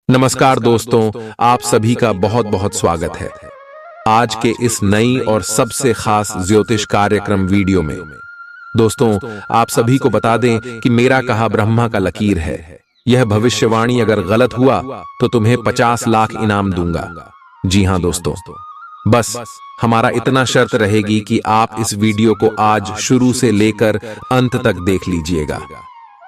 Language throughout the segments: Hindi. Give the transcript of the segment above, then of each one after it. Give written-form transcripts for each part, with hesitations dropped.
नमस्कार दोस्तों, आप सभी का बहुत बहुत स्वागत है आज के इस नई और सबसे खास ज्योतिष कार्यक्रम वीडियो में। दोस्तों, आप सभी को बता दें कि मेरा कहा ब्रह्मा का लकीर है। यह भविष्यवाणी अगर गलत हुआ तो तुम्हें 50 लाख इनाम दूंगा। जी हां दोस्तों, बस हमारा इतना शर्त रहेगी कि आप इस वीडियो को आज शुरू से लेकर अंत तक देख लीजिएगा।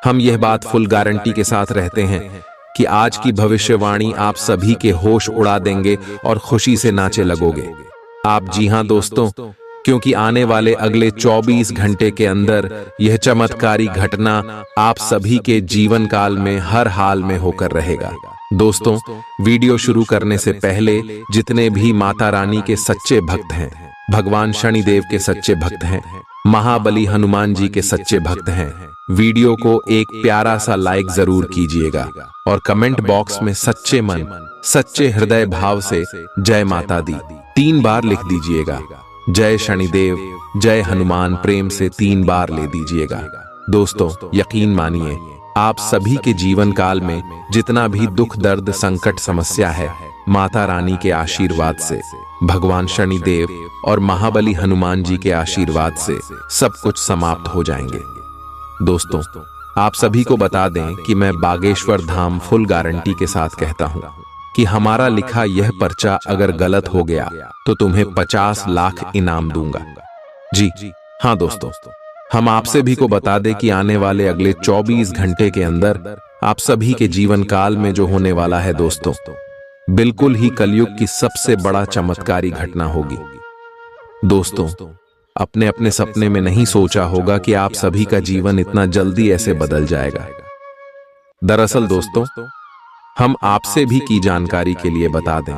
हम यह बात फुल गारंटी के साथ रहते हैं कि आज की भविष्यवाणी आप सभी के होश उड़ा देंगे और खुशी से नाचे लगोगे आप। जी हां दोस्तों, क्योंकि आने वाले अगले 24 घंटे के अंदर यह चमत्कारी घटना आप सभी के जीवन काल में हर हाल में होकर रहेगा। दोस्तों, वीडियो शुरू करने से पहले जितने भी माता रानी के सच्चे भक्त हैं, भगवान शनिदेव के सच्चे भक्त हैं, महाबली हनुमान जी के सच्चे भक्त हैं, वीडियो को एक प्यारा सा लाइक जरूर कीजिएगा और कमेंट बॉक्स में सच्चे मन सच्चे हृदय भाव से जय माता दी 3 बार लिख दीजिएगा। जय शनिदेव, जय हनुमान प्रेम से 3 बार ले दीजिएगा। दोस्तों, यकीन मानिए, आप सभी के जीवन काल में जितना भी दुख दर्द संकट समस्या है, माता रानी के आशीर्वाद से, भगवान शनिदेव और महाबली हनुमान जी के आशीर्वाद से सब कुछ समाप्त हो जाएंगे। दोस्तों, आप सभी को बता दें कि मैं बागेश्वर धाम फुल गारंटी के साथ कहता हूं कि हमारा लिखा यह पर्चा अगर गलत हो गया तो तुम्हें 50 लाख इनाम दूंगा। जी हां दोस्तों, हम आप सभी को बता दें कि आने वाले अगले 24 घंटे के अंदर आप सभी के जीवन काल में जो होने वाला है दोस्तों, बिल्कुल ही कलयुग की सबसे बड़ा चमत्कारी घटना होगी। दोस्तों, अपने अपने सपने में नहीं सोचा होगा कि आप सभी का जीवन इतना जल्दी ऐसे बदल जाएगा। दरअसल दोस्तों, हम आपसे भी की जानकारी के लिए बता दें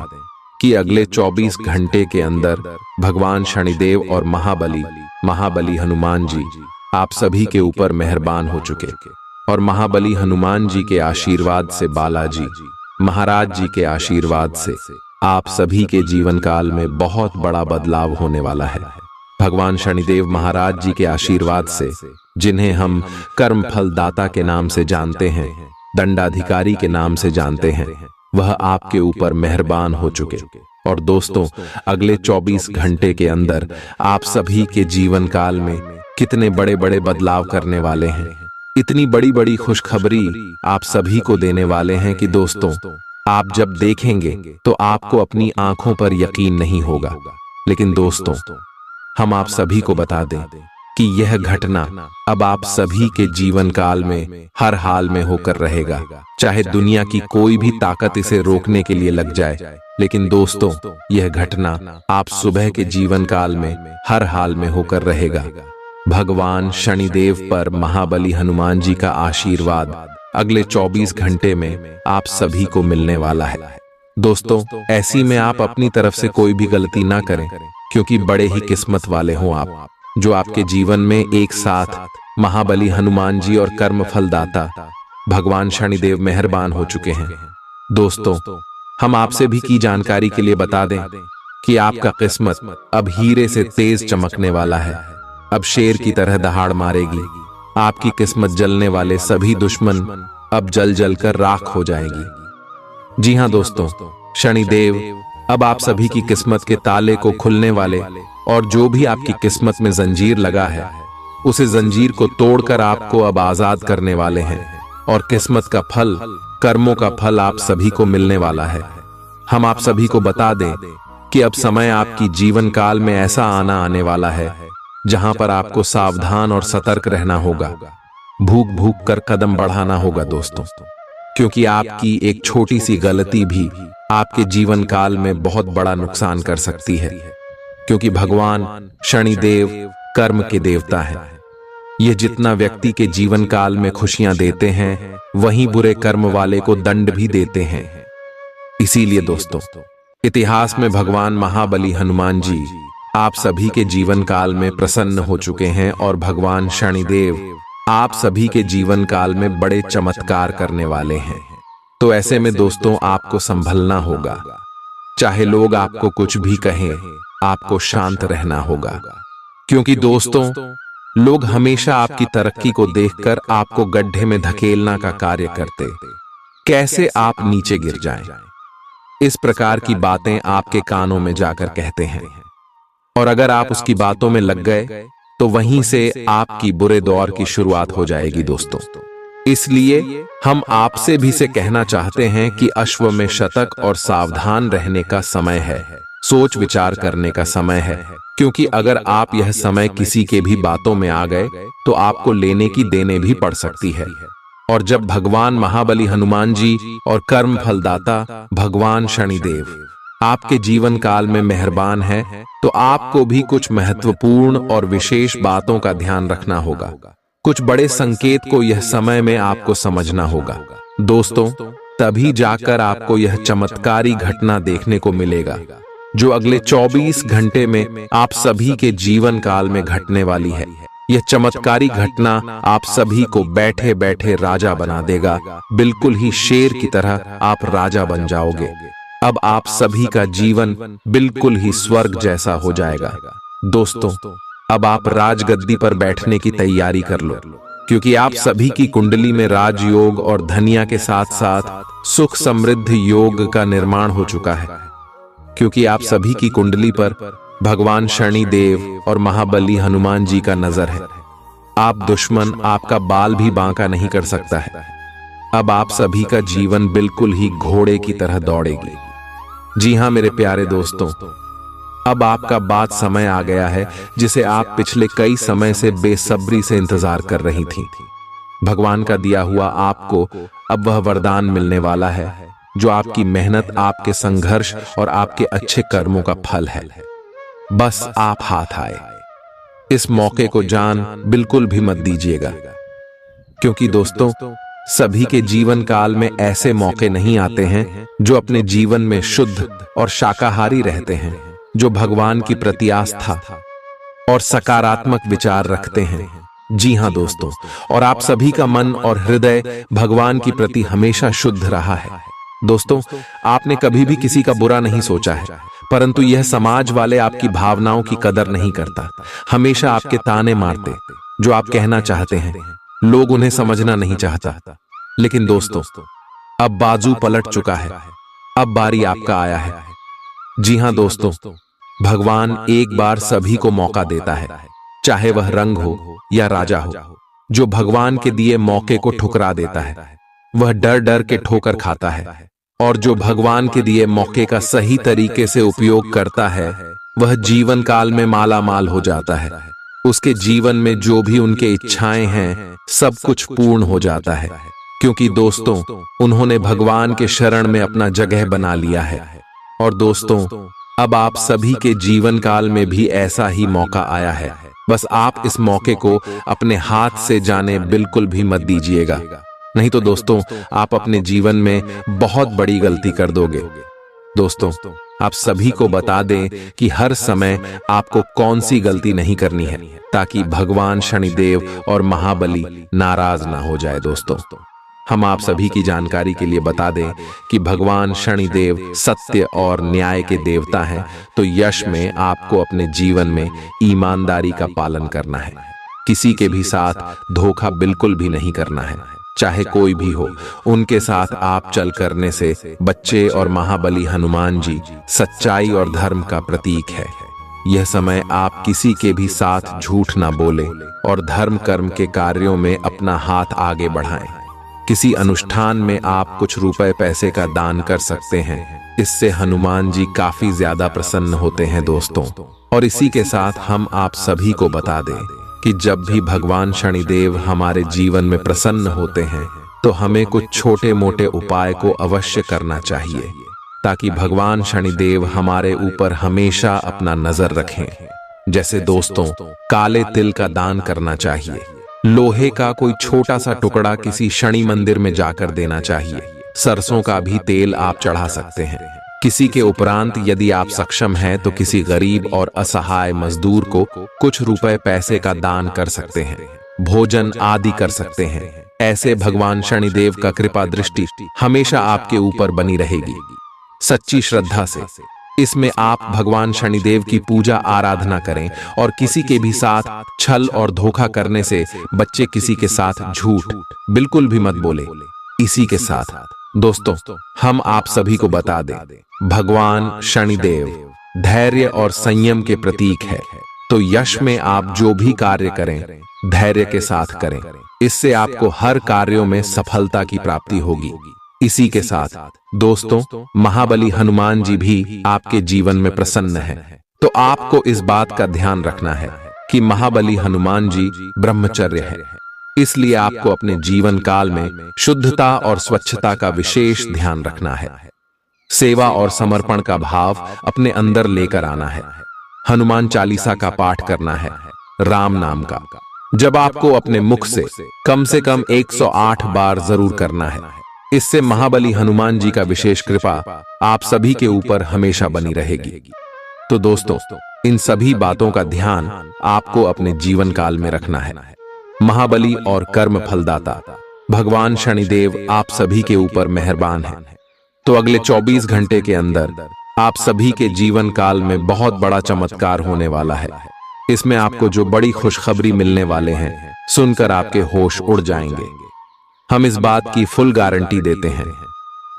कि अगले 24 घंटे के अंदर भगवान शनिदेव और महाबली हनुमान जी आप सभी के ऊपर मेहरबान हो चुके और महाबली हनुमान जी के आशीर्वाद से, बालाजी महाराज जी के आशीर्वाद से आप सभी के जीवन काल में बहुत बड़ा बदलाव होने वाला है। भगवान शनिदेव महाराज जी के आशीर्वाद से, जिन्हें हम कर्म फल दाता के नाम से जानते हैं, दंडाधिकारी के नाम से जानते हैं, वह आपके ऊपर मेहरबान हो चुके। और दोस्तों, अगले 24 घंटे के अंदर आप सभी के जीवन काल में कितने बड़े बड़े बदलाव करने वाले हैं, इतनी बड़ी बड़ी खुशखबरी आप सभी को देने वाले हैं कि दोस्तों, आप जब देखेंगे तो आपको अपनी आंखों पर यकीन नहीं होगा। लेकिन दोस्तों, हम आप सभी को बता दें कि यह घटना अब आप सभी के जीवन काल में हर हाल में होकर रहेगा, चाहे दुनिया की कोई भी ताकत इसे रोकने के लिए लग जाए। लेकिन दोस्तों, यह घटना आप सुबह के जीवन काल में हर हाल में होकर रहेगा। भगवान शनिदेव पर महाबली हनुमान जी का आशीर्वाद अगले 24 घंटे में आप सभी को मिलने वाला है। दोस्तों, ऐसी में आप अपनी तरफ से कोई भी गलती ना करें, क्योंकि बड़े ही किस्मत वाले हों आप, जो आपके जीवन में एक साथ महाबली हनुमान जी और कर्म फलदाता भगवान शनिदेव मेहरबान हो चुके हैं। दोस्तों, हम आपसे भी की जानकारी के लिए बता दें कि आपका किस्मत अब हीरे से तेज चमकने वाला है, अब शेर की तरह दहाड़ मारेगी। आपकी किस्मत जलने वाले सभी दुश्मन अब जल जल कर राख हो जाएगी। जी हां दोस्तों, शनिदेव अब आप सभी की किस्मत के ताले को खुलने वाले और जो भी आपकी किस्मत में जंजीर लगा है, उसे जंजीर को तोड़कर आपको अब आजाद करने वाले हैं और किस्मत का फल, कर्मों का फल आप सभी को मिलने वाला है। हम आप सभी को बता दें कि अब समय आपकी जीवन काल में ऐसा आने वाला है जहां पर आपको सावधान और सतर्क रहना होगा, भूख भूख कर कदम बढ़ाना होगा दोस्तों, क्योंकि आपकी एक छोटी सी गलती भी आपके जीवन काल में बहुत बड़ा नुकसान कर सकती है। क्योंकि भगवान शनिदेव कर्म के देवता है। ये जितना व्यक्ति के जीवन काल में खुशियां देते हैं, वहीं बुरे कर्म वाले को दंड भी देते हैं। इसीलिए दोस्तों, इतिहास में भगवान महाबली हनुमान जी आप सभी के जीवन काल में प्रसन्न हो चुके हैं और भगवान शनिदेव आप सभी के जीवन काल में बड़े चमत्कार करने वाले हैं। तो ऐसे में दोस्तों, आपको संभलना होगा। चाहे लोग आपको कुछ भी कहें, आपको शांत रहना होगा, क्योंकि दोस्तों, लोग हमेशा आपकी तरक्की को देखकर आपको गड्ढे में धकेलना का कार्य करते। कैसे आप नीचे गिर जाएं। इस प्रकार की बातें आपके कानों में जाकर कहते हैं, और अगर आप उसकी बातों में लग गए तो वहीं से आपकी बुरे दौर की शुरुआत हो जाएगी दोस्तों। इसलिए हम आपसे भी से कहना चाहते हैं कि अश्व में शतक और सावधान रहने का समय है, सोच विचार करने का समय है, क्योंकि अगर आप यह समय किसी के भी बातों में आ गए तो आपको लेने की देने भी पड़ सकती है। और जब भगवान महाबली हनुमान जी और कर्म फलदाता भगवान शनिदेव आपके जीवन काल में मेहरबान है, तो आपको भी कुछ महत्वपूर्ण और विशेष बातों का ध्यान रखना होगा। कुछ बड़े संकेत को यह समय में आपको समझना होगा दोस्तों, तभी जाकर आपको यह चमत्कारी घटना देखने को मिलेगा जो अगले 24 घंटे में आप सभी के जीवन काल में घटने वाली है। यह चमत्कारी घटना आप सभी को बैठे बैठे राजा बना देगा, बिल्कुल ही शेर की तरह आप राजा बन जाओगे। अब आप सभी का जीवन बिल्कुल ही स्वर्ग जैसा हो जाएगा दोस्तों। अब आप राजगद्दी पर बैठने की तैयारी कर लो, क्योंकि आप सभी की कुंडली में राजयोग और धनिया के साथ साथ सुख समृद्ध योग का निर्माण हो चुका है, क्योंकि आप सभी की कुंडली पर भगवान शनिदेव और महाबली हनुमान जी का नजर है। आप दुश्मन आपका बाल भी बांका नहीं कर सकता है। अब आप सभी का जीवन बिल्कुल ही घोड़े की तरह दौड़ेगी। जी हां मेरे प्यारे दोस्तों, अब आपका बात समय आ गया है जिसे आप पिछले कई समय से बेसब्री से इंतजार कर रही थी। भगवान का दिया हुआ आपको अब वह वरदान मिलने वाला है जो आपकी मेहनत, आपके संघर्ष और आपके अच्छे कर्मों का फल है। बस आप हाथ आए। इस मौके को जान बिल्कुल भी मत दीजिएगा, क्योंकि दोस्तों सभी के जीवन काल में ऐसे मौके नहीं आते हैं जो अपने जीवन में शुद्ध और शाकाहारी रहते हैं, जो भगवान की प्रति आस्था और सकारात्मक विचार रखते हैं। जी हां दोस्तों, और आप सभी का मन और हृदय भगवान की प्रति हमेशा शुद्ध रहा है। दोस्तों, आपने कभी भी किसी का बुरा नहीं सोचा है, परंतु यह समाज वाले आपकी भावनाओं की कदर नहीं करता, हमेशा आपके ताने मारते। जो आप कहना चाहते हैं लोग उन्हें समझना नहीं चाहता। लेकिन दोस्तों, अब बाजू पलट चुका है, अब बारी आपका आया है। जी हां दोस्तों, भगवान एक बार सभी को मौका देता है, चाहे वह रंग हो या राजा हो। जो भगवान के दिए मौके को ठुकरा देता है वह डर डर के ठोकर खाता है, और जो भगवान के दिए मौके का सही तरीके से उपयोग करता है वह जीवन काल में माला माल हो जाता है। उसके जीवन में जो भी उनके इच्छाएं हैं सब कुछ पूर्ण हो जाता है, क्योंकि दोस्तों उन्होंने भगवान के शरण में अपना जगह बना लिया है। और दोस्तों, अब आप सभी के जीवन काल में भी ऐसा ही मौका आया है। बस आप इस मौके को अपने हाथ से जाने बिल्कुल भी मत दीजिएगा, नहीं तो दोस्तों आप अपने जीवन में बहुत बड़ी गलती कर दोगे। दोस्तों, आप सभी को बता दें कि हर समय आपको कौन सी गलती नहीं करनी है, ताकि भगवान शनिदेव और महाबली नाराज ना हो जाए। दोस्तों, हम आप सभी की जानकारी के लिए बता दें कि भगवान शनिदेव सत्य और न्याय के देवता हैं, तो यश में आपको अपने जीवन में ईमानदारी का पालन करना है। किसी के भी साथ धोखा बिल्कुल भी नहीं करना है, चाहे कोई भी हो। उनके साथ आप चल करने से बच्चे और महाबली हनुमान जी सच्चाई और धर्म का प्रतीक है। यह समय आप किसी के भी साथ झूठ ना बोले और धर्म कर्म के कार्यों में अपना हाथ आगे बढ़ाएं। किसी अनुष्ठान में आप कुछ रुपए पैसे का दान कर सकते हैं, इससे हनुमान जी काफी ज्यादा प्रसन्न होते हैं दोस्तों। और इसी के साथ हम आप सभी को बता दें कि जब भी भगवान शनिदेव हमारे जीवन में प्रसन्न होते हैं तो हमें कुछ छोटे मोटे उपाय को अवश्य करना चाहिए, ताकि भगवान शनिदेव हमारे ऊपर हमेशा अपना नजर रखें। जैसे दोस्तों, काले तिल का दान करना चाहिए, लोहे का कोई छोटा सा टुकड़ा किसी शनि मंदिर में जाकर देना चाहिए, सरसों का भी तेल आप चढ़ा सकते हैं। किसी के उपरांत यदि आप सक्षम हैं तो किसी गरीब और असहाय मजदूर को कुछ रुपए पैसे का दान कर सकते हैं, भोजन आदि कर सकते हैं। ऐसे भगवान शनिदेव का कृपा दृष्टि हमेशा आपके ऊपर बनी रहेगी, सच्ची श्रद्धा से। इसमें आप भगवान शनिदेव की पूजा आराधना करें और किसी के भी साथ छल और धोखा करने से बच्चे किसी के साथ झूठ बिल्कुल भी मत बोले। इसी के साथ दोस्तों, हम आप सभी को बता दें, भगवान शनिदेव धैर्य और संयम के प्रतीक है। तो यश में आप जो भी कार्य करें, धैर्य के साथ करें। इससे आपको हर कार्यों में सफलता की प्राप्ति होगी। इसी के साथ दोस्तों, महाबली हनुमान जी भी आपके जीवन में प्रसन्न हैं। तो आपको इस बात का ध्यान रखना है कि महाबली हनुमान जी ब्रह्मचर्य है, इसलिए आपको अपने जीवन काल में शुद्धता और स्वच्छता का विशेष ध्यान रखना है। सेवा और समर्पण का भाव अपने अंदर लेकर आना है। हनुमान चालीसा का पाठ करना है, राम नाम का जब आपको अपने मुख से कम 108 बार जरूर करना है। इससे महाबली हनुमान जी का विशेष कृपा आप सभी के ऊपर हमेशा बनी रहेगी। तो दोस्तों, इन सभी बातों का ध्यान आपको अपने जीवन काल में रखना है। महाबली और कर्म फलदाता भगवान शनिदेव आप सभी के ऊपर मेहरबान हैं। तो अगले 24 घंटे के अंदर आप सभी के जीवन काल में बहुत बड़ा चमत्कार होने वाला है। इसमें आपको जो बड़ी खुशखबरी मिलने वाले हैं, सुनकर आपके होश उड़ जाएंगे। हम इस बात की फुल गारंटी देते हैं।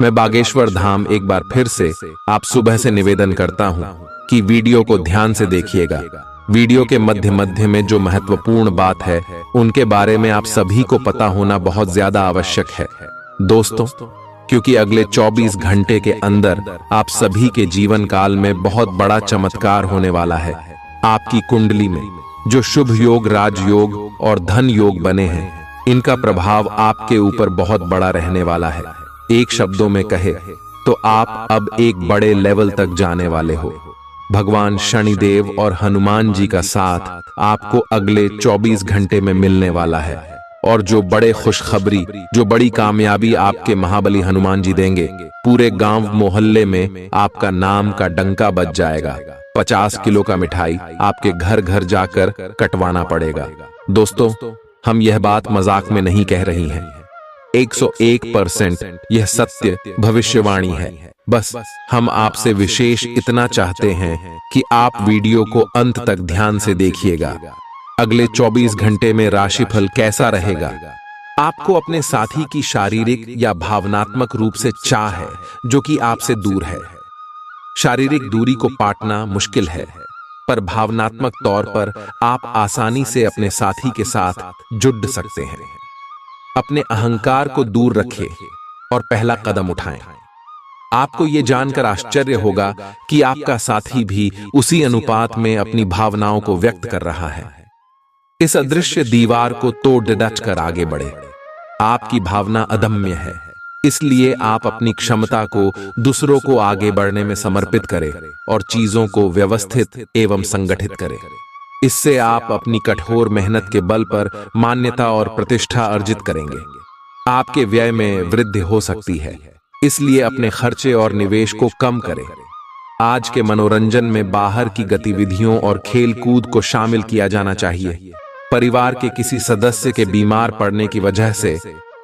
मैं बागेश्वर धाम एक बार फिर से आप सुबह से निवेदन करता हूं कि वीडियो को ध्यान से देखिएगा। वीडियो के मध्य मध्य में जो महत्वपूर्ण बात है, उनके बारे में आप सभी को पता होना बहुत ज्यादा आवश्यक है दोस्तों, क्योंकि अगले 24 घंटे के अंदर आप सभी के जीवन काल में बहुत बड़ा चमत्कार होने वाला है। आपकी कुंडली में जो शुभ योग, राजयोग और धन योग बने हैं, इनका प्रभाव आपके ऊपर बहुत बड़ा रहने वाला है। एक शब्दों में कहे तो आप अब एक बड़े लेवल तक जाने वाले हो। भगवान शनिदेव और हनुमान जी का साथ आपको अगले 24 घंटे में मिलने वाला है। और जो बड़े खुशखबरी, जो बड़ी कामयाबी आपके महाबली हनुमान जी देंगे, पूरे गांव मोहल्ले में आपका नाम का डंका बज जाएगा। 50 किलो का मिठाई आपके घर घर जाकर कटवाना पड़ेगा। दोस्तों, हम यह बात मजाक में नहीं कह रही हैं। 101% यह सत्य भविष्यवाणी है। बस हम आपसे विशेष इतना चाहते हैं कि आप वीडियो को अंत तक ध्यान से देखिएगा। अगले 24 घंटे में राशिफल कैसा रहेगा? आपको अपने साथी की शारीरिक या भावनात्मक रूप से चाह है, जो कि आपसे दूर है। शारीरिक दूरी को पाटना मुश्किल है, पर भावनात्मक तौर पर आप आसानी से अपने साथी के साथ जुड़ सकते हैं। अपने अहंकार को दूर रखें और पहला कदम उठाएं। आपको यह जानकर आश्चर्य होगा कि आपका साथी भी उसी अनुपात में अपनी भावनाओं को व्यक्त कर रहा है। इस अदृश्य दीवार को तोड़ डट कर आगे बढ़े। आपकी भावना अदम्य है, इसलिए आप अपनी क्षमता को दूसरों को आगे बढ़ने में समर्पित करें और चीजों को व्यवस्थित एवं संगठित करें। इससे आप अपनी कठोर मेहनत के बल पर मान्यता और प्रतिष्ठा अर्जित करेंगे। आपके व्यय में वृद्धि हो सकती है, इसलिए अपने खर्चे और निवेश को कम करें। आज के मनोरंजन में बाहर की गतिविधियों और खेल कूद को शामिल किया जाना चाहिए। परिवार के किसी सदस्य के बीमार पड़ने की वजह से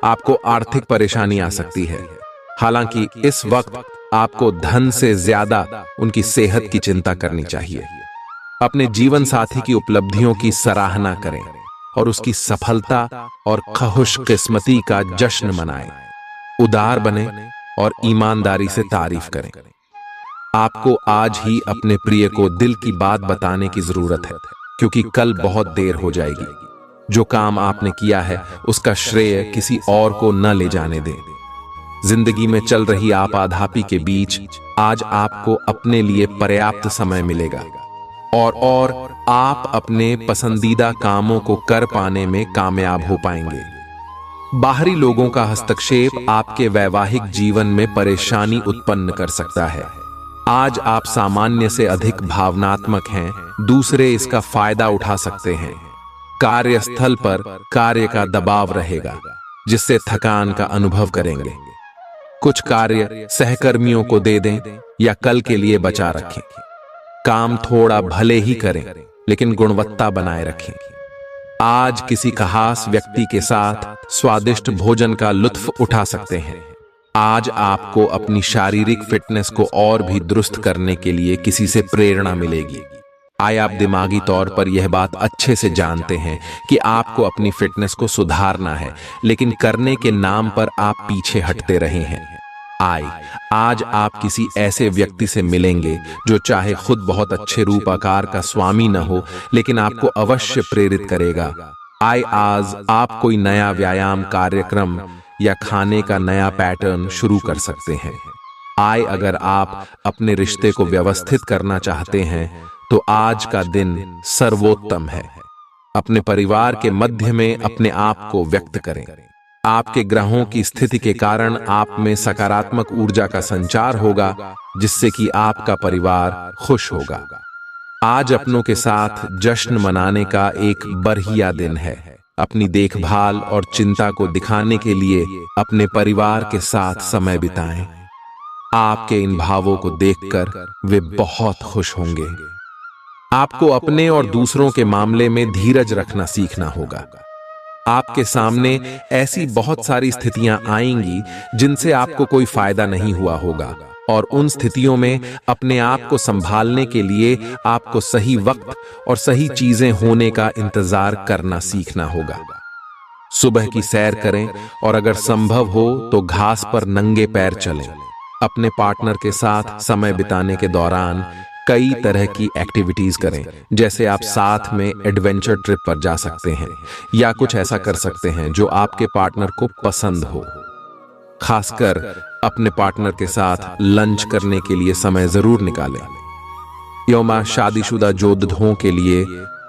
आपको आर्थिक परेशानी आ सकती है। हालांकि इस वक्त आपको धन से ज्यादा उनकी सेहत की चिंता करनी चाहिए। अपने जीवन साथी की उपलब्धियों की सराहना करें और उसकी सफलता और खुशकिस्मती का जश्न मनाएं। उदार बने और ईमानदारी से तारीफ करें। आपको आज ही अपने प्रिय को दिल की बात बताने की जरूरत है, क्योंकि कल बहुत देर हो जाएगी। जो काम आपने किया है, उसका श्रेय किसी और को न ले जाने दें। जिंदगी में चल रही आपाधापी के बीच आज आपको अपने लिए पर्याप्त समय मिलेगा और आप अपने पसंदीदा कामों को कर पाने में कामयाब हो पाएंगे। बाहरी लोगों का हस्तक्षेप आपके वैवाहिक जीवन में परेशानी उत्पन्न कर सकता है। आज आप सामान्य से अधिक भावनात्मक हैं, दूसरे इसका फायदा उठा सकते हैं। कार्यस्थल पर कार्य का दबाव रहेगा, जिससे थकान का अनुभव करेंगे। कुछ कार्य सहकर्मियों को दे दें या कल के लिए बचा रखें। काम थोड़ा भले ही करें, लेकिन गुणवत्ता बनाए रखें। आज किसी खास व्यक्ति के साथ स्वादिष्ट भोजन का लुत्फ उठा सकते हैं। आज आपको अपनी शारीरिक फिटनेस को और भी दुरुस्त करने के लिए किसी से प्रेरणा मिलेगी। आए आप दिमागी तौर पर यह बात अच्छे से जानते हैं कि आपको अपनी फिटनेस को सुधारना है, लेकिन करने के नाम पर आप पीछे हटते रहे हैं। आज आप किसी ऐसे व्यक्ति से मिलेंगे जो चाहे खुद बहुत अच्छे रूप आकार का स्वामी न हो, लेकिन आपको अवश्य प्रेरित करेगा। आज आप कोई नया व्यायाम कार्यक्रम या खाने का नया पैटर्न शुरू कर सकते हैं। अगर आप अपने रिश्ते को व्यवस्थित करना चाहते हैं तो आज का दिन सर्वोत्तम है। अपने परिवार के मध्य में अपने आप को व्यक्त करें। आपके ग्रहों की स्थिति के कारण आप में सकारात्मक ऊर्जा का संचार होगा, जिससे कि आपका परिवार खुश होगा। आज अपनों के साथ जश्न मनाने का एक बढ़िया दिन है। अपनी देखभाल और चिंता को दिखाने के लिए अपने परिवार के साथ समय बिताएं। आपके इन भावों को देखकर वे बहुत खुश होंगे। आपको अपने और दूसरों के मामले में धीरज रखना सीखना होगा। आपके सामने ऐसी बहुत सारी स्थितियां आएंगी जिनसे आपको कोई फायदा नहीं हुआ होगा, और उन स्थितियों में अपने आप को संभालने के लिए आपको सही वक्त और सही चीजें होने का इंतजार करना सीखना होगा। सुबह की सैर करें और अगर संभव हो तो घास पर नंगे पैर चलें। अपने पार्टनर के साथ समय बिताने के दौरान कई तरह की एक्टिविटीज करें, जैसे आप साथ में एडवेंचर ट्रिप पर जा सकते हैं या कुछ ऐसा कर सकते हैं जो आपके पार्टनर को पसंद हो। खासकर अपने पार्टनर के साथ लंच करने के लिए समय जरूर निकालें। यौमा शादीशुदा जोड़ों के लिए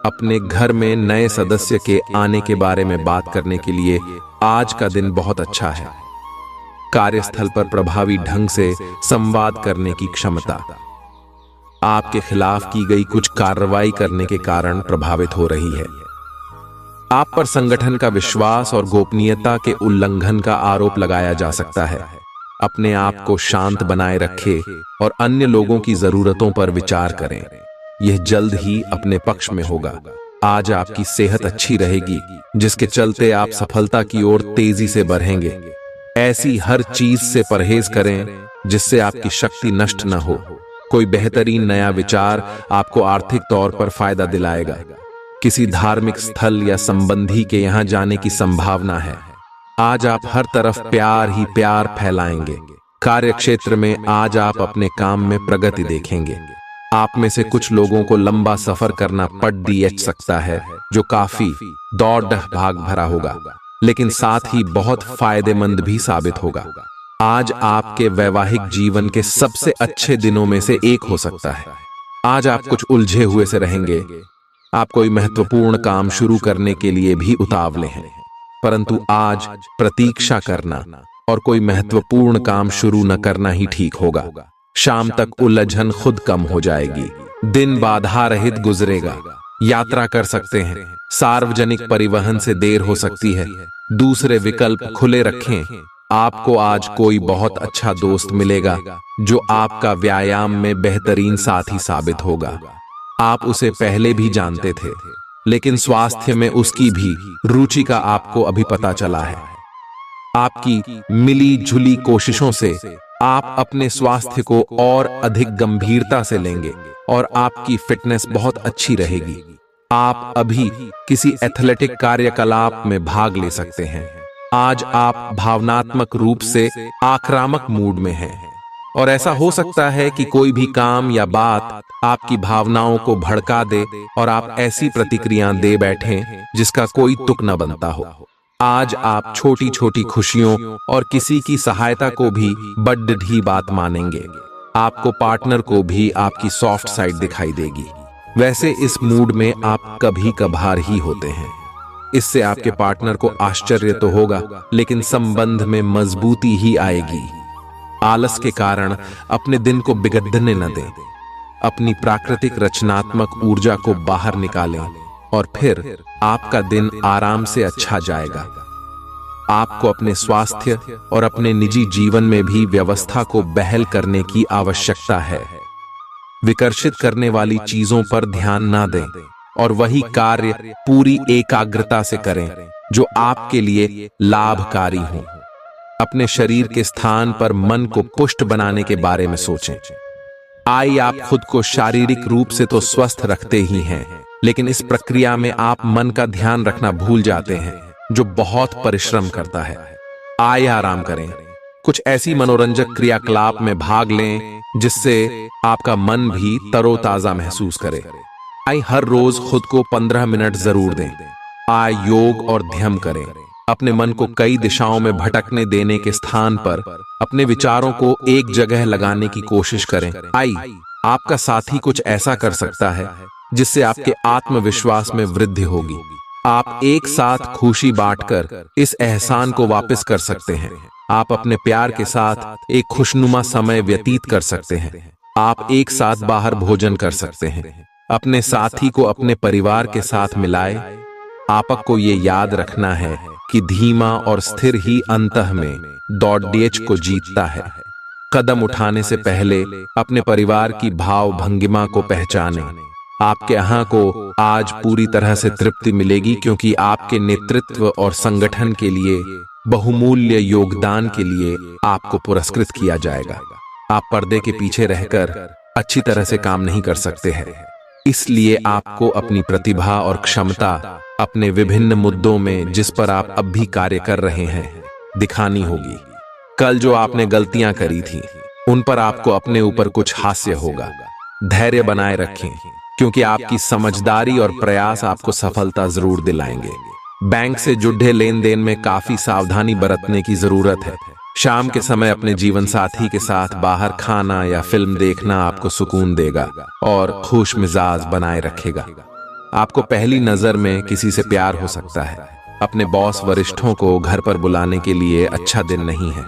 अपने घर में नए सदस्य के आने के बारे में बात करने के लिए आज का दिन बहुत अच्छा है। कार्यस्थल पर प्रभावी ढंग से संवाद करने की क्षमता आपके खिलाफ की गई कुछ कार्रवाई करने के कारण प्रभावित हो रही है। आप पर संगठन का विश्वास और गोपनीयता के उल्लंघन का आरोप लगाया जा सकता है। अपने आप को शांत बनाए रखें और अन्य लोगों की जरूरतों पर विचार करें। यह जल्द ही अपने पक्ष में होगा। आज आपकी सेहत अच्छी रहेगी, जिसके चलते आप सफलता की ओर तेजी से बढ़ेंगे। ऐसी हर चीज से परहेज करें जिससे आपकी शक्ति नष्ट न हो। कोई बेहतरीन नया विचार आपको आर्थिक तौर पर फायदा दिलाएगा। किसी धार्मिक स्थल या संबंधी के यहां जाने की संभावना है। आज आप हर तरफ प्यार ही प्यार फैलाएंगे। कार्य क्षेत्र में आज आप अपने काम में प्रगति देखेंगे। आप में से कुछ लोगों को लंबा सफर करना पड़ सकता है, जो काफी दौड़ भाग भरा होगा, लेकिन साथ ही बहुत फायदेमंद भी साबित होगा। आज आपके वैवाहिक जीवन के सबसे अच्छे दिनों में से एक हो सकता है। आज आप कुछ उलझे हुए से रहेंगे। आप कोई महत्वपूर्ण काम शुरू करने के लिए भी उतावले हैं, परंतु आज प्रतीक्षा करना और कोई महत्वपूर्ण काम शुरू न करना ही ठीक होगा। शाम तक उलझन खुद कम हो जाएगी। दिन बाधा रहित गुजरेगा। यात्रा कर सकते हैं। सार्वजनिक परिवहन से देर हो सकती है। दूसरे विकल्प खुले रखें। आपको आज कोई बहुत अच्छा दोस्त मिलेगा जो आपका व्यायाम में बेहतरीन साथी साबित होगा। आप उसे पहले भी जानते थे, लेकिन स्वास्थ्य में उसकी भी रुचि का आपको अभी पता चला है। आपकी मिली जुली कोशिशों से आप अपने स्वास्थ्य को और अधिक गंभीरता से लेंगे और आपकी फिटनेस बहुत अच्छी रहेगी। आप अभी किसी एथलेटिक कार्यकलाप में भाग ले सकते हैं। आज आप भावनात्मक रूप से आक्रामक मूड में हैं, और ऐसा हो सकता है कि कोई भी काम या बात आपकी भावनाओं को भड़का दे और आप ऐसी प्रतिक्रिया दे बैठें जिसका कोई तुक न बनता हो। आज आप छोटी छोटी खुशियों और किसी की सहायता को भी बड़ी बात मानेंगे। आपको पार्टनर को भी आपकी सॉफ्ट साइड दिखाई देगी। वैसे इस मूड में आप कभी कभार ही होते हैं। इससे आपके पार्टनर को आश्चर्य तो होगा, लेकिन संबंध में मजबूती ही आएगी। आलस के कारण अपने दिन को बिगड़ने न दें। अपनी प्राकृतिक रचनात्मक ऊर्जा को बाहर निकालें और फिर आपका दिन आराम से अच्छा जाएगा। आपको अपने स्वास्थ्य और अपने निजी जीवन में भी व्यवस्था को बहाल करने की आवश्यकता है। विकर्षित करने वाली चीजों पर ध्यान ना दें और वही कार्य पूरी एकाग्रता से करें जो आपके लिए लाभकारी हो। अपने शरीर के स्थान पर मन को पुष्ट बनाने के बारे में सोचें। आप खुद को शारीरिक रूप से तो स्वस्थ रखते ही हैं, लेकिन इस प्रक्रिया में आप मन का ध्यान रखना भूल जाते हैं, जो बहुत परिश्रम करता है। आराम करें। कुछ ऐसी मनोरंजक क्रियाकलाप में भाग लें जिससे आपका मन भी तरोताजा महसूस करे। हर रोज खुद को 15 मिनट जरूर दें। योग और ध्यान करें। अपने मन को कई दिशाओं में भटकने देने के स्थान पर अपने विचारों को एक जगह लगाने की कोशिश करें। आपका साथी कुछ ऐसा कर सकता है जिससे आपके आत्मविश्वास में वृद्धि होगी। आप एक साथ खुशी बांटकर इस एहसान को वापस कर सकते हैं। आप अपने प्यार के साथ एक खुशनुमा समय व्यतीत कर सकते हैं। आप एक साथ बाहर भोजन कर सकते हैं। अपने साथी को अपने परिवार के साथ मिलाए। आपको ये याद रखना है कि धीमा और स्थिर ही अंतः में दौड़ को जीतता है। कदम उठाने से पहले अपने परिवार की भाव भंगिमा को पहचानें। आपके यहाँ को आज पूरी तरह से तृप्ति मिलेगी क्योंकि आपके नेतृत्व और संगठन के लिए बहुमूल्य योगदान के लिए आपको पुरस्कृत किया जाएगा। आप पर्दे के पीछे रहकर अच्छी तरह से काम नहीं कर सकते हैं, इसलिए आपको अपनी प्रतिभा और क्षमता अपने विभिन्न मुद्दों में जिस पर आप अब भी कार्य कर रहे हैं दिखानी होगी। कल जो आपने गलतियां करी थी उन पर आपको अपने ऊपर कुछ हास्य होगा। धैर्य बनाए रखें क्योंकि आपकी समझदारी और प्रयास आपको सफलता जरूर दिलाएंगे। बैंक से जुड़े लेन देन में काफी सावधानी बरतने की जरूरत है। शाम के समय अपने जीवन साथी के साथ बाहर खाना या फिल्म देखना आपको सुकून देगा और खुश मिजाज बनाए रखेगा। आपको पहली नजर में किसी से प्यार हो सकता है। अपने बॉस वरिष्ठों को घर पर बुलाने के लिए अच्छा दिन नहीं है।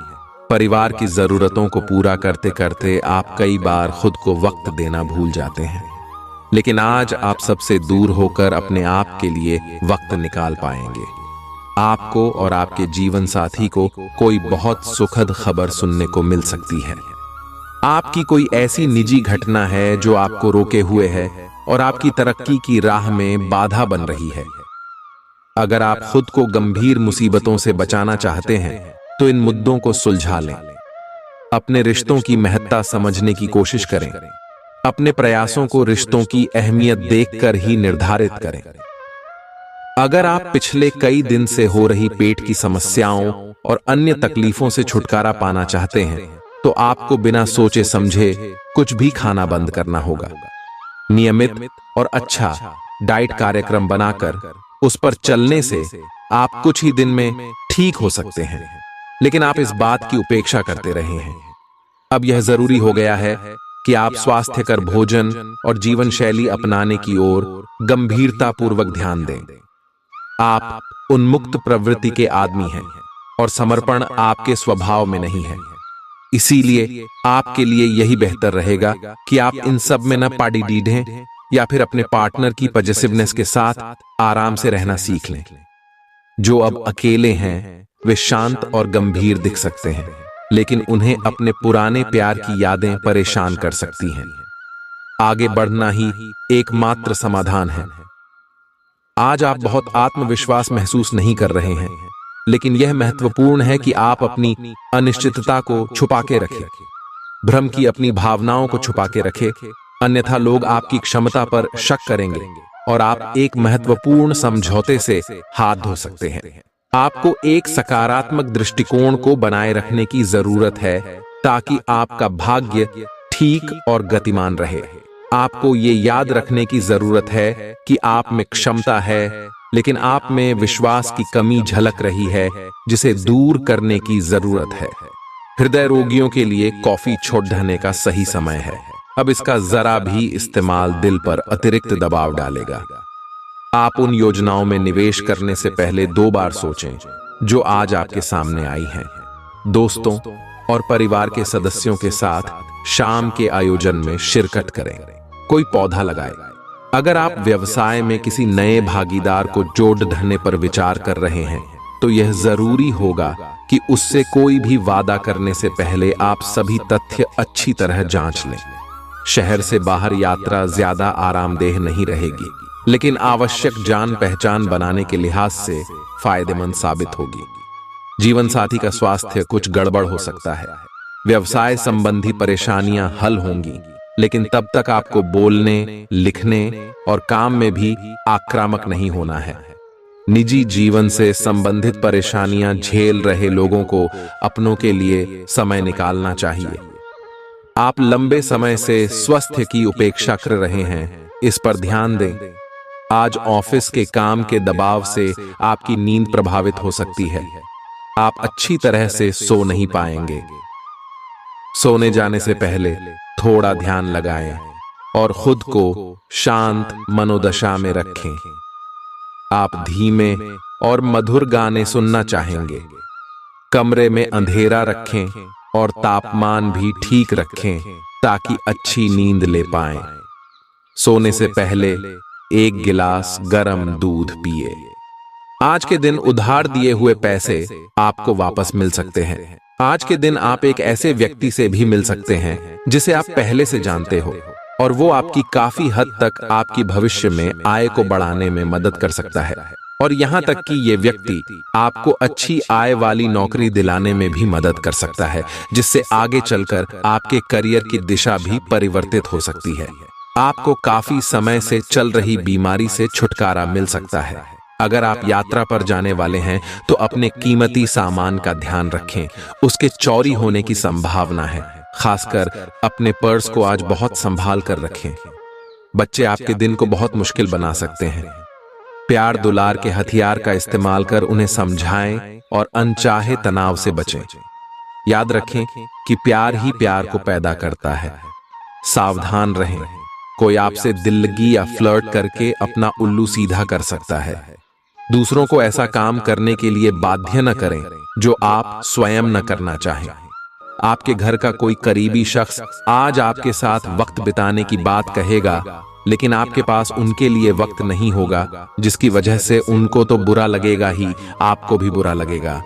परिवार की जरूरतों को पूरा करते करते आप कई बार खुद को वक्त देना भूल जाते हैं, लेकिन आज आप सबसे दूर होकर अपने आप के लिए वक्त निकाल पाएंगे। आपको और आपके जीवन साथी को कोई बहुत सुखद खबर सुनने को मिल सकती है। आपकी कोई ऐसी निजी घटना है जो आपको रोके हुए है और आपकी तरक्की की राह में बाधा बन रही है। अगर आप खुद को गंभीर मुसीबतों से बचाना चाहते हैं तो इन मुद्दों को सुलझा लें। अपने रिश्तों की महत्ता समझने की कोशिश करें। अपने प्रयासों को रिश्तों की अहमियत देखकर ही निर्धारित करें। अगर आप पिछले कई दिन से हो रही पेट की समस्याओं और अन्य तकलीफों से छुटकारा पाना चाहते हैं तो आपको बिना सोचे समझे कुछ भी खाना बंद करना होगा। नियमित और अच्छा डाइट कार्यक्रम बनाकर उस पर चलने से आप कुछ ही दिन में ठीक हो सकते हैं, लेकिन आप इस बात की उपेक्षा करते रहे हैं। अब यह जरूरी हो गया है कि आप स्वास्थ्यकर भोजन और जीवन शैली अपनाने की ओर गंभीरतापूर्वक ध्यान दें। आप उन्मुक्त प्रवृत्ति के आदमी हैं और समर्पण आपके स्वभाव में नहीं है। इसीलिए आपके लिए यही बेहतर रहेगा कि आप इन सब में न पाड़ी डीढ़ें या फिर अपने पार्टनर की पॉजिटिवनेस के साथ आराम से रहना सीख लें। जो अब अकेले हैं वे शांत और गंभीर दिख सकते हैं, लेकिन उन्हें अपने पुराने प्यार की यादें परेशान कर सकती हैं। आगे बढ़ना ही एकमात्र समाधान है। आज आप बहुत आत्मविश्वास महसूस नहीं कर रहे हैं, लेकिन यह महत्वपूर्ण है कि आप अपनी अनिश्चितता को छुपा के रखें। भ्रम की अपनी भावनाओं को छुपा के रखें, अन्यथा लोग आपकी क्षमता पर शक करेंगे और आप एक महत्वपूर्ण समझौते से हाथ धो सकते हैं। आपको एक सकारात्मक दृष्टिकोण को बनाए रखने की जरूरत है ताकि आपका भाग्य ठीक और गतिमान रहे। आपको ये याद रखने की जरूरत है कि आप में क्षमता है, लेकिन आप में विश्वास की कमी झलक रही है जिसे दूर करने की जरूरत है। हृदय रोगियों के लिए कॉफी छोड़ देने का सही समय है। अब इसका जरा भी इस्तेमाल दिल पर अतिरिक्त दबाव डालेगा। आप उन योजनाओं में निवेश करने से पहले 2 बार सोचें जो आज आपके सामने आई हैं। दोस्तों और परिवार के सदस्यों के साथ शाम के आयोजन में शिरकत करें। कोई पौधा लगाए। अगर आप व्यवसाय में किसी नए भागीदार को जोड़ ढाने पर विचार कर रहे हैं तो यह जरूरी होगा कि उससे कोई भी वादा करने से पहले आप सभी तथ्य अच्छी तरह जांच लें। शहर से बाहर यात्रा ज्यादा आरामदेह नहीं रहेगी, लेकिन आवश्यक जान पहचान बनाने के लिहाज से फायदेमंद साबित होगी। जीवन साथी का स्वास्थ्य कुछ गड़बड़ हो सकता है। व्यवसाय संबंधी परेशानियां हल होंगी, लेकिन तब तक आपको बोलने, लिखने और काम में भी आक्रामक नहीं होना है। निजी जीवन से संबंधित परेशानियां झेल रहे लोगों को अपनों के लिए समय निकालना चाहिए। आप लंबे समय से स्वास्थ्य की उपेक्षा कर रहे हैं, इस पर ध्यान दें। आज ऑफिस के काम के दबाव से आपकी नींद प्रभावित हो सकती है। आप अच्छी तरह से सो नहीं पाएंगे। सोने जाने से पहले थोड़ा ध्यान लगाएं और खुद को शांत मनोदशा में रखें। आप धीमे और मधुर गाने सुनना चाहेंगे। कमरे में अंधेरा रखें और तापमान भी ठीक रखें ताकि अच्छी नींद ले पाएं। सोने से पहले 1 गिलास गर्म दूध पिए। आज के दिन उधार दिए हुए पैसे आपको वापस मिल सकते हैं। आज के दिन आप एक ऐसे व्यक्ति से भी मिल सकते हैं जिसे आप पहले से जानते हो और वो आपकी काफी हद तक आपकी भविष्य में आय को बढ़ाने में मदद कर सकता है। और यहाँ तक कि ये व्यक्ति आपको अच्छी आय वाली नौकरी दिलाने में भी मदद कर सकता है, जिससे आगे चलकर आपके करियर की दिशा भी परिवर्तित हो सकती है। आपको काफी समय से चल रही बीमारी से छुटकारा मिल सकता है। अगर आप यात्रा पर जाने वाले हैं तो अपने कीमती सामान का ध्यान रखें, उसके चोरी होने की संभावना है। खासकर अपने पर्स को आज बहुत संभाल कर रखें। बच्चे आपके दिन को बहुत मुश्किल बना सकते हैं। प्यार दुलार के हथियार का इस्तेमाल कर उन्हें समझाएं और अनचाहे तनाव से बचें। याद रखें कि प्यार ही प्यार को पैदा करता है। सावधान रहें, कोई आपसे दिल्लगी या फ्लर्ट करके अपना उल्लू सीधा कर सकता है। दूसरों को ऐसा काम करने के लिए बाध्य न करें जो आप स्वयं न करना चाहें। आपके घर का कोई करीबी शख्स आज आपके साथ वक्त बिताने की बात कहेगा, लेकिन आपके पास उनके लिए वक्त नहीं होगा, जिसकी वजह से उनको तो बुरा लगेगा ही, आपको भी बुरा लगेगा।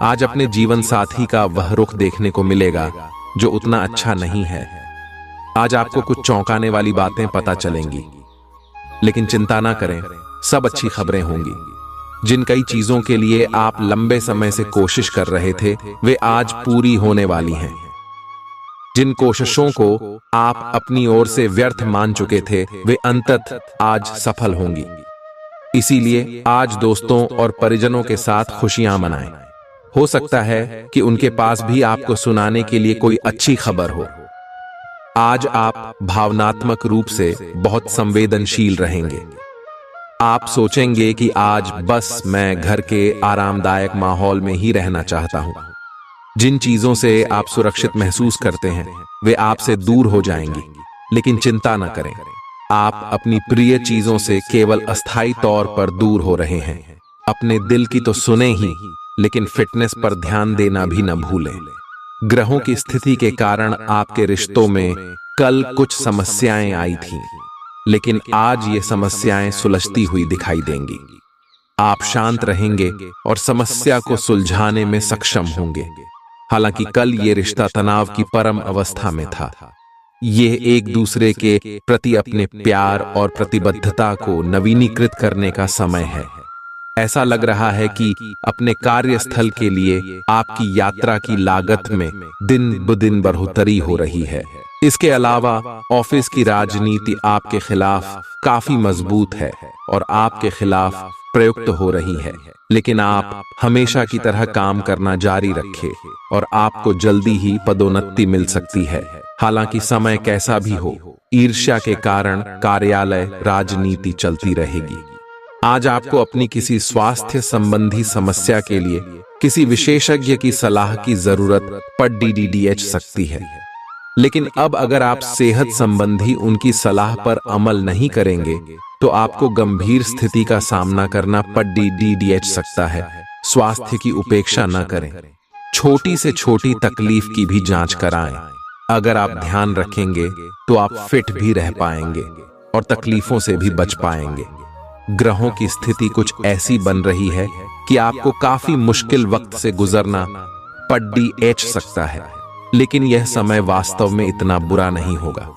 आज अपने जीवन साथी का वह रुख देखने को मिलेगा जो उतना अच्छा नहीं है। आज आपको कुछ चौंकाने वाली बातें पता चलेंगी, लेकिन चिंता ना करें, सब अच्छी खबरें होंगी। जिन कई चीजों के लिए आप लंबे समय से कोशिश कर रहे थे, वे आज पूरी होने वाली हैं। जिन कोशिशों को आप अपनी ओर से व्यर्थ मान चुके थे, वे अंततः आज सफल होंगी। इसीलिए आज दोस्तों और परिजनों के साथ खुशियां मनाएं। हो सकता है कि उनके पास भी आपको सुनाने के लिए कोई अच्छी खबर हो। आज आप भावनात्मक रूप से बहुत संवेदनशील रहेंगे। आप सोचेंगे कि आज बस मैं घर के आरामदायक माहौल में ही रहना चाहता हूं। जिन चीजों से आप सुरक्षित महसूस करते हैं, वे आपसे दूर हो जाएंगी, लेकिन चिंता न करें, आप अपनी प्रिय चीजों से केवल अस्थायी तौर पर दूर हो रहे हैं। अपने दिल की तो सुने ही, लेकिन फिटनेस पर ध्यान देना भी न भूलें। ग्रहों की स्थिति के कारण आपके रिश्तों में कल कुछ समस्याएं आई थीं, लेकिन आज ये समस्याएं सुलझती हुई दिखाई देंगी। आप शांत रहेंगे और समस्या को सुलझाने में सक्षम होंगे। हालांकि कल ये रिश्ता तनाव की परम अवस्था में था। ये एक दूसरे के प्रति अपने प्यार और प्रतिबद्धता को नवीनीकृत करने का समय है। ऐसा लग रहा है कि अपने कार्यस्थल के लिए आपकी यात्रा की लागत में दिन ब दिन बढ़ोतरी हो रही है। इसके अलावा ऑफिस की राजनीति आपके खिलाफ काफी मजबूत है और आपके खिलाफ प्रयुक्त हो रही है, लेकिन आप हमेशा की तरह काम करना जारी रखें और आपको जल्दी ही पदोन्नति मिल सकती है। हालांकि समय कैसा भी हो, ईर्ष्या के कारण कार्यालय राजनीति चलती रहेगी। आज आपको अपनी किसी स्वास्थ्य संबंधी समस्या के लिए किसी विशेषज्ञ की सलाह की जरूरत पड़ DDDH सकती है, लेकिन अब अगर आप सेहत संबंधी उनकी सलाह पर अमल नहीं करेंगे तो आपको गंभीर स्थिति का सामना करना पड़ DDDH सकता है। स्वास्थ्य की उपेक्षा न करें, छोटी से छोटी तकलीफ की भी जांच कराएं। अगर आप ध्यान रखेंगे तो आप फिट भी रह पाएंगे और तकलीफों से भी बच पाएंगे। ग्रहों की स्थिति कुछ ऐसी बन रही है कि आपको काफी मुश्किल वक्त से गुजरना पड़ DH सकता है, लेकिन यह समय वास्तव में इतना बुरा नहीं होगा।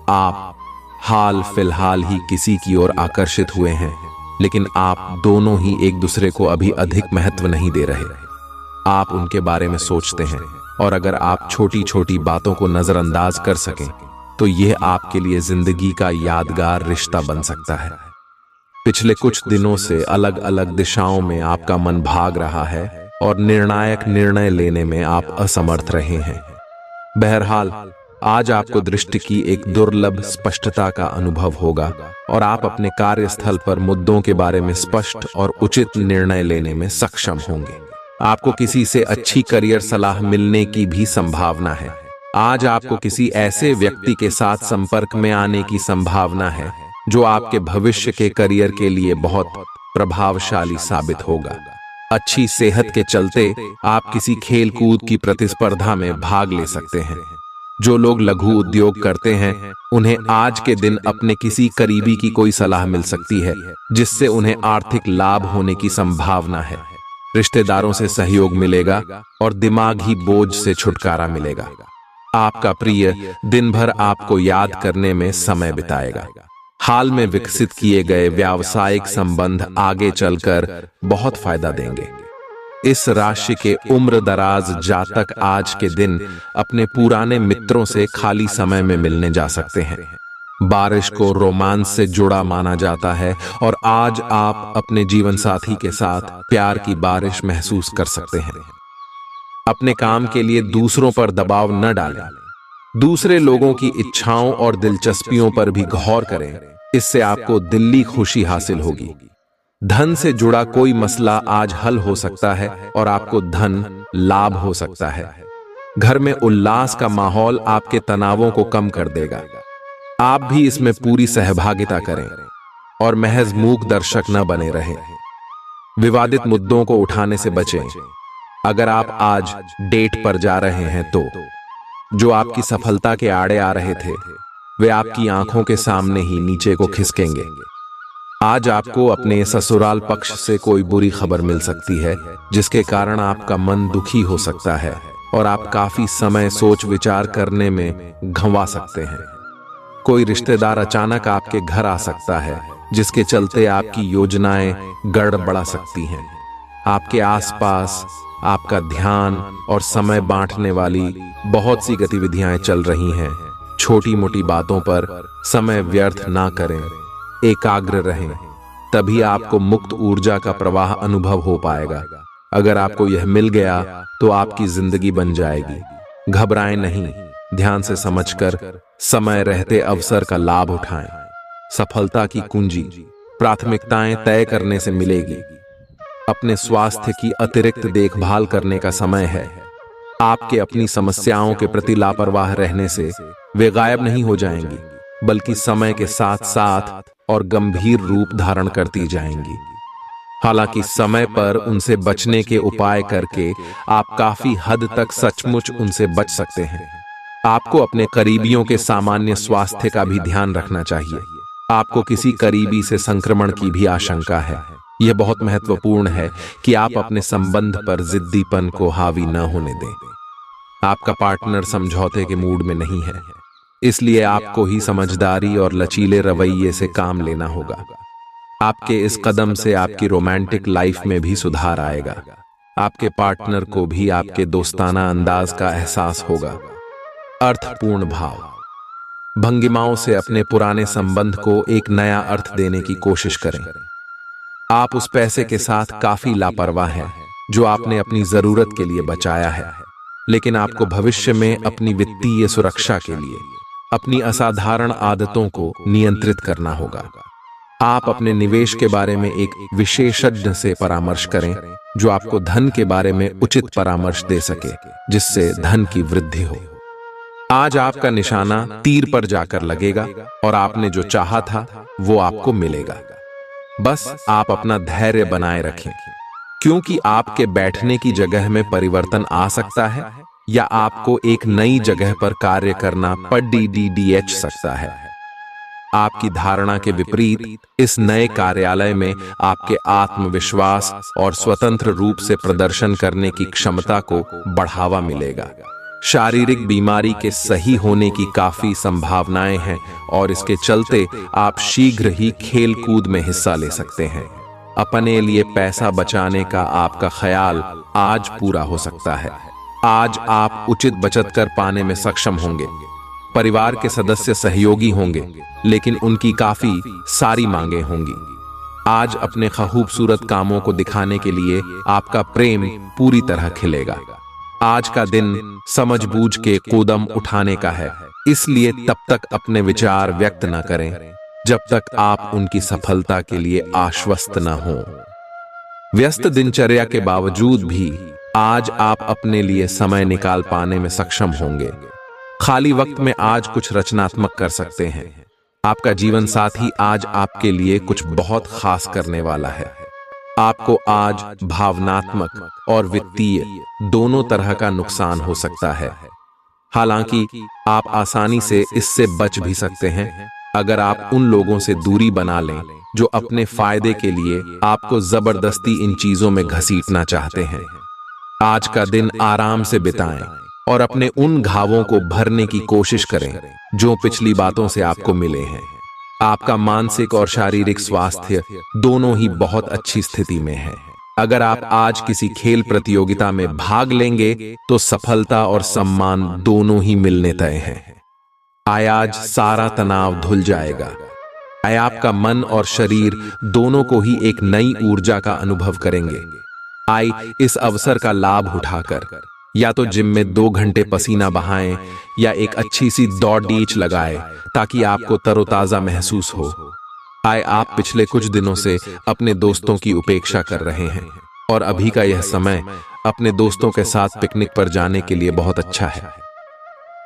आप हाल फिलहाल ही किसी की ओर आकर्षित हुए हैं, लेकिन आप दोनों ही एक दूसरे को अभी अधिक महत्व नहीं दे रहे। आप उनके बारे में सोचते हैं और अगर आप छोटी छोटी बातों को नजरअंदाज कर सकें तो यह आपके लिए जिंदगी का यादगार रिश्ता बन सकता है। पिछले कुछ दिनों से अलग अलग दिशाओं में आपका मन भाग रहा है और निर्णायक निर्णय लेने में आप असमर्थ रहे हैं। बहरहाल, आज आपको दृष्टि की एक दुर्लभ स्पष्टता का अनुभव होगा और आप अपने कार्यस्थल पर मुद्दों के बारे में स्पष्ट और उचित निर्णय लेने में सक्षम होंगे। आपको किसी से अच्छी करियर सलाह मिलने की भी संभावना है। आज आपको किसी ऐसे व्यक्ति के साथ संपर्क में आने की संभावना है जो आपके भविष्य के करियर के लिए बहुत प्रभावशाली साबित होगा। अच्छी सेहत के चलते आप किसी खेल कूद की प्रतिस्पर्धा में भाग ले सकते हैं। जो लोग लघु उद्योग करते हैं, उन्हें आज के दिन अपने किसी करीबी की कोई सलाह मिल सकती है जिससे उन्हें आर्थिक लाभ होने की संभावना है। रिश्तेदारों से सहयोग मिलेगा और दिमागी बोझ से छुटकारा मिलेगा। आपका प्रिय दिन भर आपको याद करने में समय बिताएगा। हाल में विकसित किए गए व्यावसायिक संबंध आगे चलकर बहुत फायदा देंगे। इस राशि के उम्र दराज जातक आज के दिन अपने पुराने मित्रों से खाली समय में मिलने जा सकते हैं। बारिश को रोमांस से जुड़ा माना जाता है और आज आप अपने जीवन साथी के साथ प्यार की बारिश महसूस कर सकते हैं। अपने काम के लिए दूसरों पर दबाव न डालें। दूसरे लोगों की इच्छाओं और दिलचस्पियों पर भी गौर करें। इससे आपको दिल्ली खुशी हासिल होगी। धन से जुड़ा कोई मसला आज हल हो सकता है और आपको धन लाभ हो सकता है। घर में उल्लास का माहौल आपके तनावों को कम कर देगा। आप भी इसमें पूरी सहभागिता करें और महज मूक दर्शक न बने रहें। विवादित मुद्दों को उठाने से बचें। अगर आप आज डेट पर जा रहे हैं तो जो आपकी सफलता के आड़े आ रहे थे, वे आपकी आंखों के सामने ही नीचे को खिसकेंगे। आज आपको अपने ससुराल पक्ष से कोई बुरी खबर मिल सकती है जिसके कारण आपका मन दुखी हो सकता है और आप काफी समय सोच विचार करने में घंवा सकते हैं। कोई रिश्तेदार अचानक आपके घर आ सकता है जिसके चलते आपकी योजनाएं गड़बड़ा सकती हैं। आपके आसपास आपका ध्यान और समय बांटने वाली बहुत सी गतिविधियां चल रही हैं। छोटी मोटी बातों पर समय व्यर्थ ना करें, एकाग्र रहें, तभी आपको मुक्त ऊर्जा का प्रवाह अनुभव हो पाएगा। अगर आपको यह मिल गया तो आपकी जिंदगी बन जाएगी। घबराएं नहीं, ध्यान से समझकर समय रहते अवसर का लाभ उठाएं। सफलता की कुंजी प्राथमिकताएं तय करने से मिलेगी। अपने स्वास्थ्य की अतिरिक्त देखभाल करने का समय है। आपके अपनी समस्याओं के प्रति लापरवाह रहने से वे गायब नहीं हो जाएंगी, बल्कि समय के साथ साथ और गंभीर रूप धारण करती जाएंगी। हालांकि समय पर उनसे बचने के उपाय करके आप काफी हद तक सचमुच उनसे बच सकते हैं। आपको अपने करीबियों के सामान्य स्वास्थ्य का भी ध्यान रखना चाहिए। आपको किसी करीबी से संक्रमण की भी आशंका है। यह बहुत महत्वपूर्ण है कि आप अपने संबंध पर जिद्दीपन को हावी न होने दें। आपका पार्टनर समझौते के मूड में नहीं है, इसलिए आपको ही समझदारी और लचीले रवैये से काम लेना होगा। आपके इस कदम से आपकी रोमांटिक लाइफ में भी सुधार आएगा। आपके पार्टनर को भी आपके दोस्ताना अंदाज का एहसास होगा। अर्थपूर्ण भाव भंगिमाओं से अपने पुराने संबंध को एक नया अर्थ देने की कोशिश करें। आप उस पैसे के साथ काफी लापरवाह हैं जो आपने अपनी जरूरत के लिए बचाया है, लेकिन आपको भविष्य में अपनी वित्तीय सुरक्षा के लिए अपनी असाधारण आदतों को नियंत्रित करना होगा। आप अपने निवेश के बारे में एक विशेषज्ञ से परामर्श करें जो आपको धन के बारे में उचित परामर्श दे सके, जिससे धन की वृद्धि हो। आज आपका निशाना तीर पर जाकर लगेगा और आपने जो चाहा था वो आपको मिलेगा। बस आप अपना धैर्य बनाए रखें, क्योंकि आपके बैठने की जगह में परिवर्तन आ सकता है या आपको एक नई जगह पर कार्य करना पड़ सकता है। आपकी धारणा के विपरीत इस नए कार्यालय में आपके आत्मविश्वास और स्वतंत्र रूप से प्रदर्शन करने की क्षमता को बढ़ावा मिलेगा। शारीरिक बीमारी के सही होने की काफी संभावनाएं हैं और इसके चलते आप शीघ्र ही खेल कूद में हिस्सा ले सकते हैं। अपने लिए पैसा बचाने का आपका ख्याल आज पूरा हो सकता है। आज आप उचित बचत कर पाने में सक्षम होंगे। परिवार के सदस्य सहयोगी होंगे, लेकिन उनकी काफी सारी मांगे होंगी। आज अपने खूबसूरत कामों को दिखाने के लिए आपका प्रेम पूरी तरह खिलेगा। आज का दिन समझबूझ के कदम उठाने का है, इसलिए तब तक अपने विचार व्यक्त न करें जब तक आप उनकी सफलता के लिए आश्वस्त न हो। व्यस्त दिनचर्या के बावजूद भी आज आप अपने लिए समय निकाल पाने में सक्षम होंगे। खाली वक्त में आज कुछ रचनात्मक कर सकते हैं। आपका जीवन साथी आज आपके लिए कुछ बहुत खास करने वाला है। आपको आज भावनात्मक और वित्तीय दोनों तरह का नुकसान हो सकता है। हालांकि आप आसानी से इससे बच भी सकते हैं अगर आप उन लोगों से दूरी बना लें जो अपने फायदे के लिए आपको जबरदस्ती इन चीजों में घसीटना चाहते हैं। आज का दिन आराम से बिताएं और अपने उन घावों को भरने की कोशिश करें जो पिछली बातों से आपको मिले हैं। आपका मानसिक और शारीरिक स्वास्थ्य दोनों ही बहुत अच्छी स्थिति में है। अगर आप आज किसी खेल प्रतियोगिता में भाग लेंगे तो सफलता और सम्मान दोनों ही मिलने तय हैं। आज सारा तनाव धुल जाएगा। आपका मन और शरीर दोनों को ही एक नई ऊर्जा का अनुभव करेंगे। इस अवसर का लाभ उठाकर या तो जिम में 2 घंटे पसीना बहाएं या एक अच्छी सी दौड़ लगाएं ताकि आपको तरोताजा महसूस हो। आप पिछले कुछ दिनों से अपने दोस्तों की उपेक्षा कर रहे हैं और अभी का यह समय अपने दोस्तों के साथ पिकनिक पर जाने के लिए बहुत अच्छा है।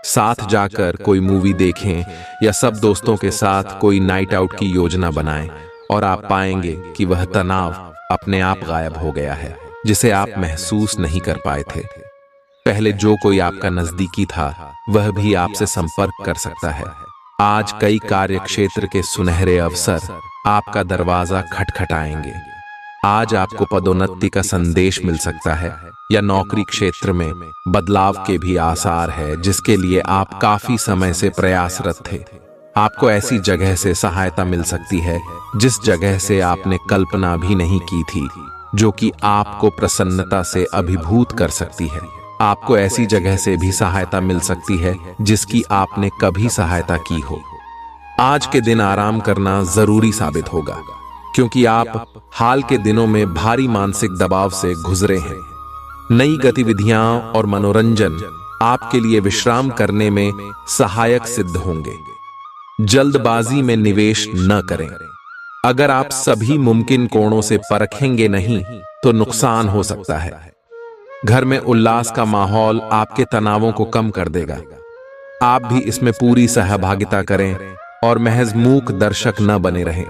साथ जाकर कोई मूवी देखें या सब दोस्तों के साथ कोई नाइट आउट की योजना बनाएं और आप पाएंगे कि वह तनाव अपने आप गायब हो गया है जिसे आप महसूस नहीं कर पाए थे। पहले जो कोई आपका नजदीकी था वह भी आपसे संपर्क कर सकता है। आज कई कार्य क्षेत्र के सुनहरे अवसर आपका दरवाजा खटखटाएंगे। आज आपको पदोन्नति का संदेश मिल सकता है या नौकरी क्षेत्र में बदलाव के भी आसार है जिसके लिए आप काफी समय से प्रयासरत थे। आपको ऐसी जगह से सहायता मिल सकती है जिस जगह से आपने कल्पना भी नहीं की थी, जो कि आपको प्रसन्नता से अभिभूत कर सकती है। आपको ऐसी जगह से भी सहायता मिल सकती है जिसकी आपने कभी सहायता की हो। आज के दिन आराम करना जरूरी साबित होगा क्योंकि आप हाल के दिनों में भारी मानसिक दबाव से गुजरे हैं। नई गतिविधियां और मनोरंजन आपके लिए विश्राम करने में सहायक सिद्ध होंगे। जल्दबाजी में निवेश न करें। अगर आप सभी मुमकिन कोणों से परखेंगे नहीं तो नुकसान हो सकता है। घर में उल्लास का माहौल आपके तनावों को कम कर देगा। आप भी इसमें पूरी सहभागिता करें और महज मूक दर्शक न बने रहें।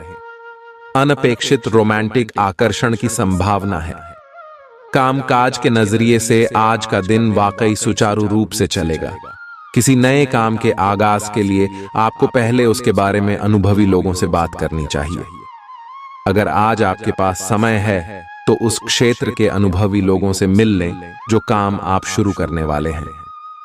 अनपेक्षित रोमांटिक आकर्षण की संभावना है। कामकाज के नजरिए से आज का दिन वाकई सुचारू रूप से चलेगा। किसी नए काम के आगाज के लिए आपको पहले उसके बारे में अनुभवी लोगों से बात करनी चाहिए। अगर आज आपके पास समय है तो उस क्षेत्र के अनुभवी लोगों से मिल लें जो काम आप शुरू करने वाले हैं।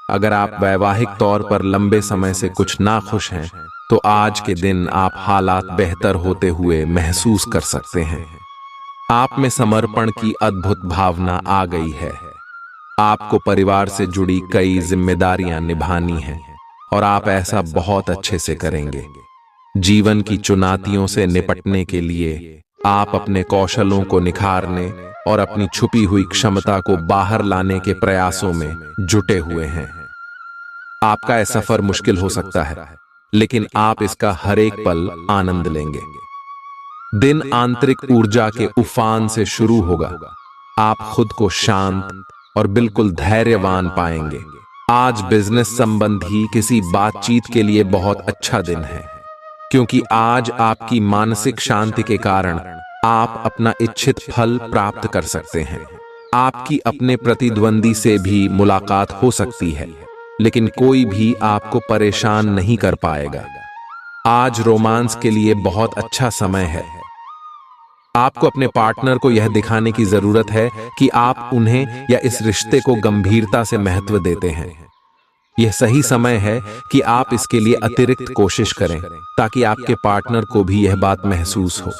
अगर आप वैवाहिक तौर पर लंबे समय से कुछ नाखुश हैं तो आज के दिन आप हालात बेहतर होते हुए महसूस कर सकते हैं। आप में समर्पण की अद्भुत भावना आ गई है। आपको परिवार से जुड़ी कई जिम्मेदारियां निभानी हैं और आप ऐसा बहुत अच्छे से करेंगे। जीवन की चुनौतियों से निपटने के लिए आप अपने कौशलों को निखारने और अपनी छुपी हुई क्षमता को बाहर लाने के प्रयासों में जुटे हुए हैं। आपका यह सफर मुश्किल हो सकता है, लेकिन आप इसका हर एक पल आनंद लेंगे। दिन आंतरिक ऊर्जा के उफान से शुरू होगा। आप खुद को शांत और बिल्कुल धैर्यवान पाएंगे। आज बिजनेस संबंधी किसी बातचीत के लिए बहुत अच्छा दिन है क्योंकि आज आपकी मानसिक शांति के कारण आप अपना इच्छित फल प्राप्त कर सकते हैं। आपकी अपने प्रतिद्वंदी से भी मुलाकात हो सकती है, लेकिन कोई भी आपको परेशान नहीं कर पाएगा। आज रोमांस के लिए बहुत अच्छा समय है। आपको अपने पार्टनर को यह दिखाने की जरूरत है कि आप उन्हें या इस रिश्ते को गंभीरता से महत्व देते हैं। यह सही समय है कि आप इसके लिए अतिरिक्त कोशिश करें ताकि आपके पार्टनर को भी यह बात महसूस हो।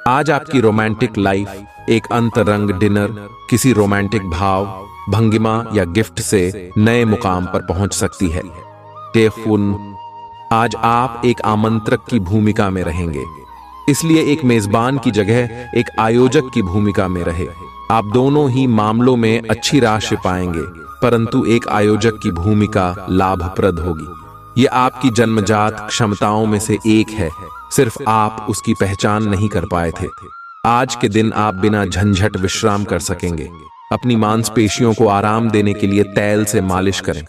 आज आपकी रोमांटिक लाइफ एक अंतरंग डिनर, किसी रोमांटिक भाव, भंगिमा या गिफ्ट से नए मुकाम पर पहुंच सकती है। टेफुन, आज आप एक आमंत्रक की भूमिका में रहेंगे। इसलिए एक मेजबान की जगह एक आयोजक की भूमिका में रहे। आप दोनों ही मामलों में अच्छी राशि पाएंगे, परंतु एक आयोजक की भूमिका लाभप्रद होगी। ये आपकी जन्मजात क्षमताओं में से एक है, सिर्फ आप उसकी पहचान नहीं कर पाए थे। आज के दिन आप बिना झंझट विश्राम कर सकेंगे। अपनी मांसपेशियों को आराम देने के लिए तेल से मालिश करें।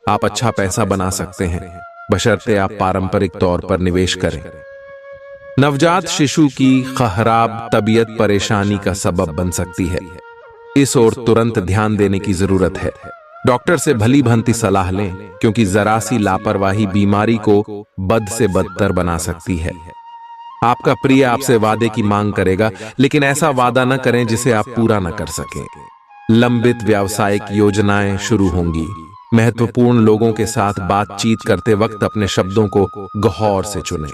आप अच्छा पैसा बना सकते हैं, बशर्ते आप पारंपरिक तौर पर निवेश करें। नवजात शिशु की खराब तबीयत परेशानी का सबब बन सकती है। इस ओर तुरंत ध्यान देने की जरूरत है। डॉक्टर से भली भांति सलाह लें, क्योंकि जरा सी लापरवाही बीमारी को बद से बदतर बना सकती है। आपका प्रिय आपसे वादे की मांग करेगा, लेकिन ऐसा वादा न करें जिसे आप पूरा न कर सकें। लंबित व्यावसायिक योजनाएं शुरू होंगी। महत्वपूर्ण लोगों के साथ बातचीत करते वक्त अपने शब्दों को गौर से चुनें।